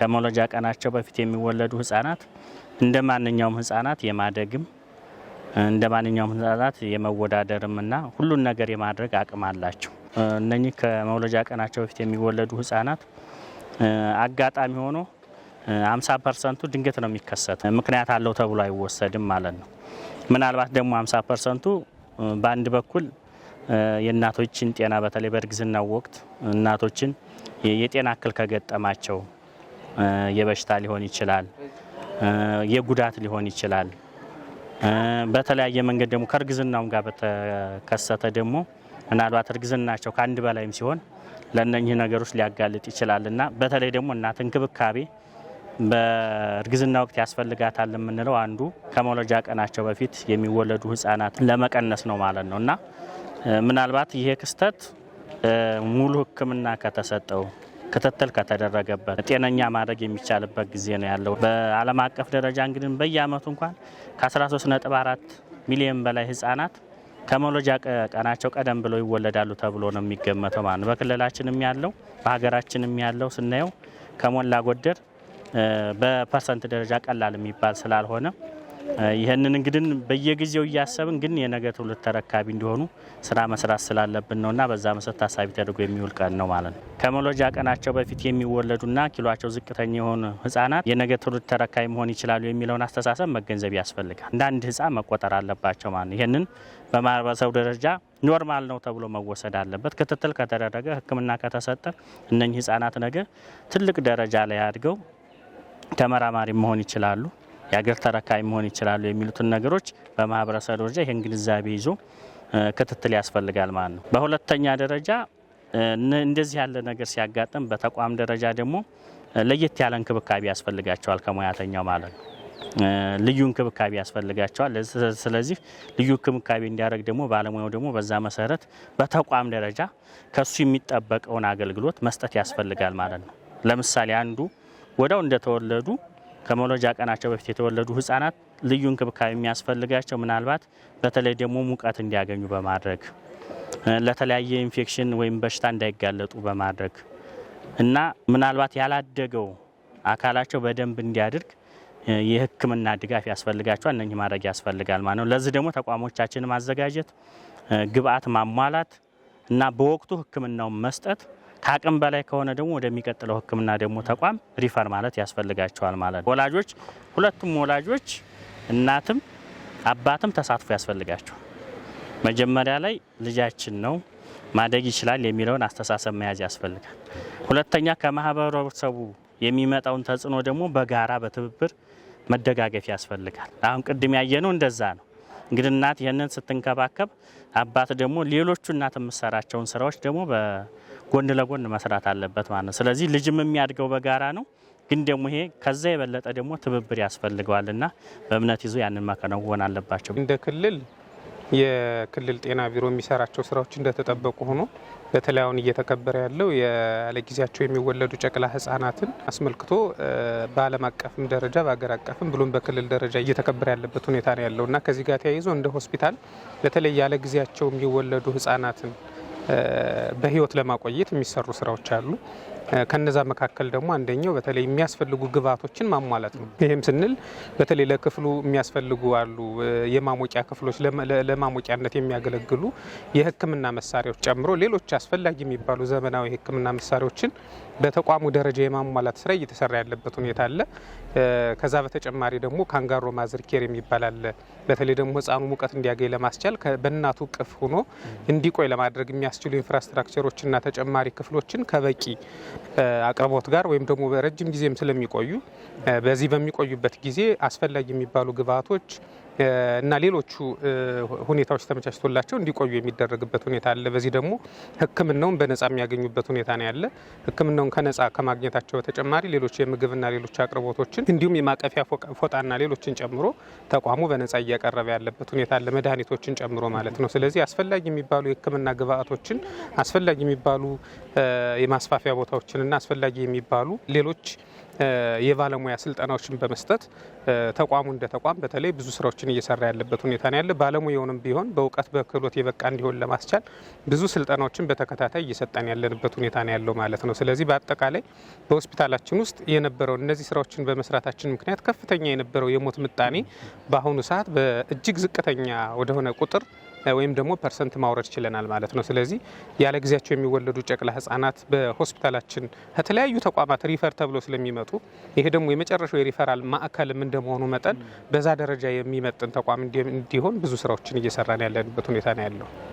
ከመውለጃ ቀናቸው በፊት የሚወለዱ ህፃናት እንደማንኛውም ህፃናት የማደግም እንደማንኛውም ህፃናት የመወዳደርምና ሁሉን ነገር የማድረግ አቅም አላቸው። እነኚህ ከመውለጃ ቀናቸው በፊት የሚወለዱ ህፃናት አጋጣሚ ሆኖ 50% ድንገት ነው የሚከሰተው። ምክንያት አለው ተብሎ አይወሰድም ማለት ነው። ምናልባት ደግሞ 50% በአንድ በኩል የእናቶችን ጤና በተለይ በእርግዝናው ወቅት እናቶችን የጤና እክል ከገጠማቸው የበሽታ ሊሆን ይችላል፣ የጉዳት ሊሆን ይችላል። በተለያየ መንገድ ደግሞ ከእርግዝናው ጋር በተከሰተ ደግሞ ምናልባት እርግዝናቸው ከአንድ በላይም ሲሆን ለእነኚህ ነገሮች ሊያጋልጥ ይችላልና በተለይ ደግሞ እናት እንክብካቤ በእርግዝና ወቅት ያስፈልጋታል የምንለው አንዱ ከመውለጃ ቀናቸው በፊት የሚወለዱ ህፃናት ለመቀነስ ነው ማለት ነው እና ምናልባት ይሄ ክስተት ሙሉ ሕክምና ከተሰጠው ክትትል ከተደረገበት ጤነኛ ማድረግ የሚቻልበት ጊዜ ነው ያለው። በዓለም አቀፍ ደረጃ እንግዲህ በየአመቱ እንኳን ከ13.4 ሚሊዮን በላይ ህፃናት ከመውለጃ ቀናቸው ቀደም ብለው ይወለዳሉ ተብሎ ነው የሚገመተው ማለት ነው። በክልላችንም ያለው በሀገራችንም ያለው ስናየው ከሞላ ጎደር በፐርሰንት ደረጃ ቀላል የሚባል ስላልሆነ ይህንን እንግዲህ በየጊዜው እያሰብን ግን የነገ ትውልድ ተረካቢ እንዲሆኑ ስራ መስራት ስላለብን ነውና በዛ መሰረት ታሳቢ ተደርጎ የሚውል ቀን ነው ማለት ነው። ከመውለጃ ቀናቸው በፊት የሚወለዱና ኪሏቸው ዝቅተኛ የሆኑ ህፃናት የነገ ትውልድ ተረካቢ መሆን ይችላሉ የሚለውን አስተሳሰብ መገንዘብ ያስፈልጋል። እንደ አንድ ህፃን መቆጠር አለባቸው ማለት ነው። ይህንን በማህበረሰቡ ደረጃ ኖርማል ነው ተብሎ መወሰድ አለበት። ክትትል ከተደረገ ሕክምና ከተሰጠ እነኚህ ህፃናት ነገ ትልቅ ደረጃ ላይ አድገው ተመራማሪ መሆን ይችላሉ፣ የሀገር ተረካቢ መሆን ይችላሉ የሚሉትን ነገሮች በማህበረሰብ ደረጃ ይህን ግንዛቤ ይዞ ክትትል ያስፈልጋል ማለት ነው። በሁለተኛ ደረጃ እንደዚህ ያለ ነገር ሲያጋጥም በተቋም ደረጃ ደግሞ ለየት ያለ እንክብካቤ ያስፈልጋቸዋል ከሙያተኛው ማለት ነው። ልዩ እንክብካቤ ያስፈልጋቸዋል። ስለዚህ ልዩ እንክብካቤ እንዲያደርግ ደግሞ ባለሙያው ደግሞ በዛ መሰረት በተቋም ደረጃ ከሱ የሚጠበቀውን አገልግሎት መስጠት ያስፈልጋል ማለት ነው። ለምሳሌ አንዱ ወዲያው እንደተወለዱ ከመውለጃ ቀናቸው በፊት የተወለዱ ህፃናት ልዩ እንክብካቤ የሚያስፈልጋቸው ምናልባት በተለይ ደግሞ ሙቀት እንዲያገኙ በማድረግ ለተለያየ ኢንፌክሽን ወይም በሽታ እንዳይጋለጡ በማድረግ እና ምናልባት ያላደገው አካላቸው በደንብ እንዲያድግ የህክምና ድጋፍ ያስፈልጋቸዋል። እነኚህ ማድረግ ያስፈልጋል ማለት ነው። ለዚህ ደግሞ ተቋሞቻችን ማዘጋጀት፣ ግብአት ማሟላት እና በወቅቱ ህክምናውን መስጠት ከአቅም በላይ ከሆነ ደግሞ ወደሚቀጥለው ህክምና ደግሞ ተቋም ሪፈር ማለት ያስፈልጋቸዋል ማለት ነው። ወላጆች ሁለቱም ወላጆች እናትም አባትም ተሳትፎ ያስፈልጋቸዋል። መጀመሪያ ላይ ልጃችን ነው ማደግ ይችላል የሚለውን አስተሳሰብ መያዝ ያስፈልጋል። ሁለተኛ ከማህበረሰቡ የሚመጣውን ተጽዕኖ ደግሞ በጋራ በትብብር መደጋገፍ ያስፈልጋል። አሁን ቅድም ያየነው እንደዛ ነው። እንግዲህ እናት ይህንን ስትንከባከብ አባት ደግሞ ሌሎቹ እናት የምትሰራቸውን ስራዎች ደግሞ በጎን ለጎን መስራት አለበት ማለት ነው። ስለዚህ ልጅም የሚያድገው በጋራ ነው። ግን ደግሞ ይሄ ከዛ የበለጠ ደግሞ ትብብር ያስፈልገዋልና በእምነት ይዞ ያንን ማከናወን አለባቸው። እንደ ክልል የክልል ጤና ቢሮ የሚሰራቸው ስራዎች እንደተጠበቁ ሆኖ በተለይ አሁን እየተከበረ ያለው ያለጊዜያቸው የሚወለዱ ጨቅላ ህጻናትን አስመልክቶ በዓለም አቀፍም ደረጃ በሀገር አቀፍም ብሎም በክልል ደረጃ እየተከበረ ያለበት ሁኔታ ነው ያለውና ከዚህ ጋር ተያይዞ እንደ ሆስፒታል በተለይ ያለጊዜያቸው የሚወለዱ ህጻናትን በህይወት ለማቆየት የሚሰሩ ስራዎች አሉ። ከነዛ መካከል ደግሞ አንደኛው በተለይ የሚያስፈልጉ ግብአቶችን ማሟላት ነው። ይህም ስንል በተለይ ለክፍሉ የሚያስፈልጉ አሉ የማሞቂያ ክፍሎች፣ ለማሞቂያነት የሚያገለግሉ የህክምና መሳሪያዎች ጨምሮ ሌሎች አስፈላጊ የሚባሉ ዘመናዊ የህክምና መሳሪያዎችን በተቋሙ ደረጃ የማሟላት ስራ እየተሰራ ያለበት ሁኔታ አለ። ከዛ በተጨማሪ ደግሞ ካንጋሮ ማዘር ኬር የሚባል አለ። በተለይ ደግሞ ህፃኑ ሙቀት እንዲያገኝ ለማስቻል በእናቱ እቅፍ ሆኖ እንዲቆይ ለማድረግ የሚያስችሉ ኢንፍራስትራክቸሮችና ተጨማሪ ክፍሎችን ከበቂ አቅርቦት ጋር ወይም ደግሞ በረጅም ጊዜም ስለሚቆዩ በዚህ በሚቆዩበት ጊዜ አስፈላጊ የሚባሉ ግብአቶች እና ሌሎቹ ሁኔታዎች ተመቻችቶላቸው እንዲቆዩ የሚደረግበት ሁኔታ አለ። በዚህ ደግሞ ህክምናውን በነጻ የሚያገኙበት ሁኔታ ነው ያለ። ህክምናውን ከነጻ ከማግኘታቸው በተጨማሪ ሌሎች የምግብና ሌሎች አቅርቦቶችን እንዲሁም የማቀፊያ ፎጣና ሌሎችን ጨምሮ ተቋሙ በነጻ እያቀረበ ያለበት ሁኔታ አለ፣ መድኃኒቶችን ጨምሮ ማለት ነው። ስለዚህ አስፈላጊ የሚባሉ የህክምና ግብአቶችን፣ አስፈላጊ የሚባሉ የማስፋፊያ ቦታዎችንና አስፈላጊ የሚባሉ ሌሎች የባለሙያ ስልጠናዎችን በመስጠት ተቋሙ እንደ ተቋም በተለይ ብዙ ስራዎችን እየሰራ ያለበት ሁኔታ ነው ያለ። ባለሙያውንም ቢሆን በእውቀት በክህሎት የበቃ እንዲሆን ለማስቻል ብዙ ስልጠናዎችን በተከታታይ እየሰጠን ያለንበት ሁኔታ ነው ያለው ማለት ነው። ስለዚህ በአጠቃላይ በሆስፒታላችን ውስጥ የነበረው እነዚህ ስራዎችን በመስራታችን ምክንያት ከፍተኛ የነበረው የሞት ምጣኔ በአሁኑ ሰዓት በእጅግ ዝቅተኛ ወደሆነ ቁጥር ወይም ደግሞ ፐርሰንት ማውረድ ችለናል ማለት ነው። ስለዚህ ያለ ጊዜያቸው የሚወለዱ ጨቅላ ህጻናት በሆስፒታላችን ከተለያዩ ተቋማት ሪፈር ተብሎ ስለሚመጡ ይሄ ደግሞ የመጨረሻው የሪፈራል ማዕከልም እንደመሆኑ መጠን በዛ ደረጃ የሚመጥን ተቋም እንዲሆን ብዙ ስራዎችን እየሰራን ያለንበት ሁኔታ ነው ያለው።